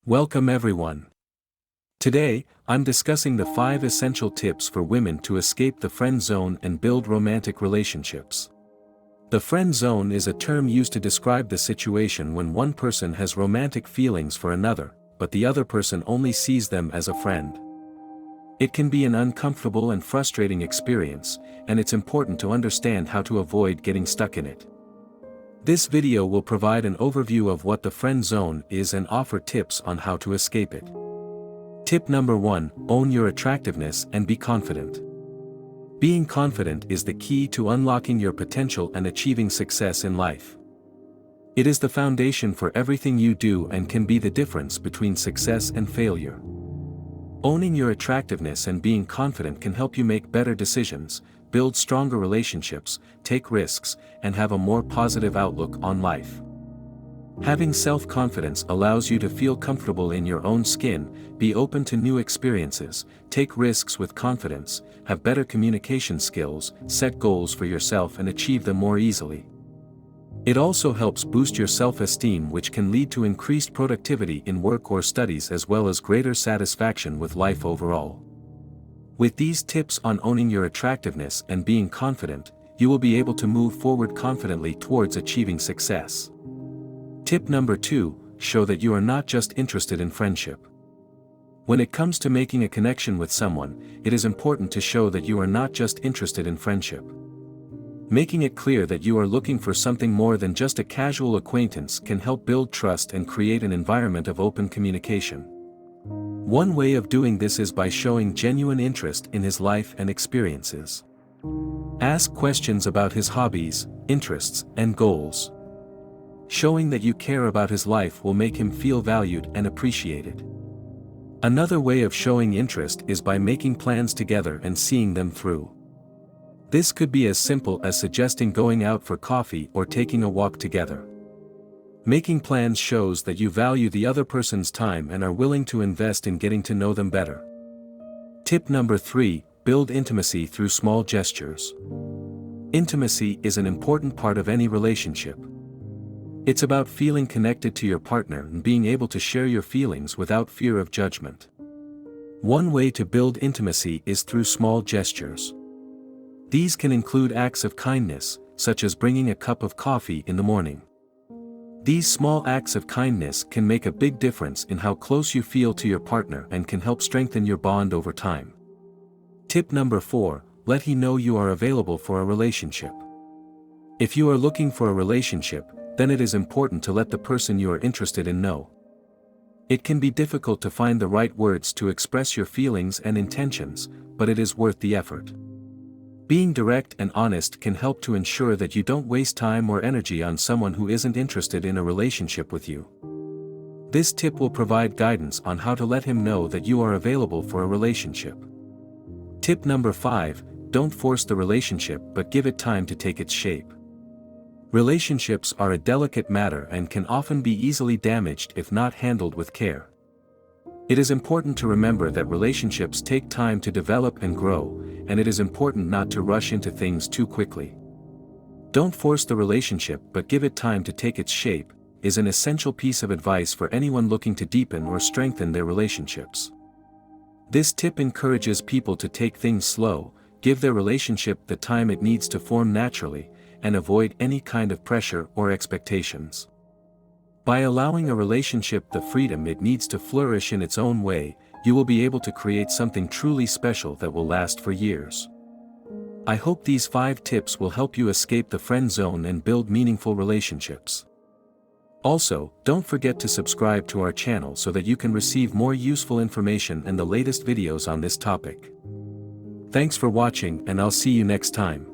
Welcome everyone. Today, I'm discussing the 5 essential tips for women to escape the friend zone and build romantic relationships. The friend zone is a term used to describe the situation when one person has romantic feelings for another, but the other person only sees them as a friend. It can be an uncomfortable and frustrating experience, and it's important to understand how to avoid getting stuck in it. This video will provide an overview of what the friend zone is and offer tips on how to escape it. Tip number 1: own your attractiveness and be confident. Being confident is the key to unlocking your potential and achieving success in life. It is the foundation for everything you do and can be the difference between success and failure. Owning your attractiveness and being confident can help you make better decisions, build stronger relationships, take risks, and have a more positive outlook on life. Having self-confidence allows you to feel comfortable in your own skin, be open to new experiences, take risks with confidence, have better communication skills, set goals for yourself and achieve them more easily. It also helps boost your self-esteem, which can lead to increased productivity in work or studies as well as greater satisfaction with life overall. With these tips on owning your attractiveness and being confident, you will be able to move forward confidently towards achieving success. Tip number 2: show that you are not just interested in friendship. When it comes to making a connection with someone, it is important to show that you are not just interested in friendship. Making it clear that you are looking for something more than just a casual acquaintance can help build trust and create an environment of open communication. One way of doing this is by showing genuine interest in his life and experiences. Ask questions about his hobbies, interests, and goals. Showing that you care about his life will make him feel valued and appreciated. Another way of showing interest is by making plans together and seeing them through. This could be as simple as suggesting going out for coffee or taking a walk together. Making plans shows that you value the other person's time and are willing to invest in getting to know them better. Tip number 3: build intimacy through small gestures. Intimacy is an important part of any relationship. It's about feeling connected to your partner and being able to share your feelings without fear of judgment. One way to build intimacy is through small gestures. These can include acts of kindness, such as bringing a cup of coffee in the morning. These small acts of kindness can make a big difference in how close you feel to your partner and can help strengthen your bond over time. Tip number 4: let him know you are available for a relationship. If you are looking for a relationship, then it is important to let the person you are interested in know. It can be difficult to find the right words to express your feelings and intentions, but it is worth the effort. Being direct and honest can help to ensure that you don't waste time or energy on someone who isn't interested in a relationship with you. This tip will provide guidance on how to let him know that you are available for a relationship. Tip number 5: don't force the relationship but give it time to take its shape. Relationships are a delicate matter and can often be easily damaged if not handled with care. It is important to remember that relationships take time to develop and grow, and it is important not to rush into things too quickly. "Don't force the relationship but give it time to take its shape" is an essential piece of advice for anyone looking to deepen or strengthen their relationships. This tip encourages people to take things slow, give their relationship the time it needs to form naturally, and avoid any kind of pressure or expectations. By allowing a relationship the freedom it needs to flourish in its own way, you will be able to create something truly special that will last for years. I hope these 5 tips will help you escape the friend zone and build meaningful relationships. Also, don't forget to subscribe to our channel so that you can receive more useful information and the latest videos on this topic. Thanks for watching, and I'll see you next time.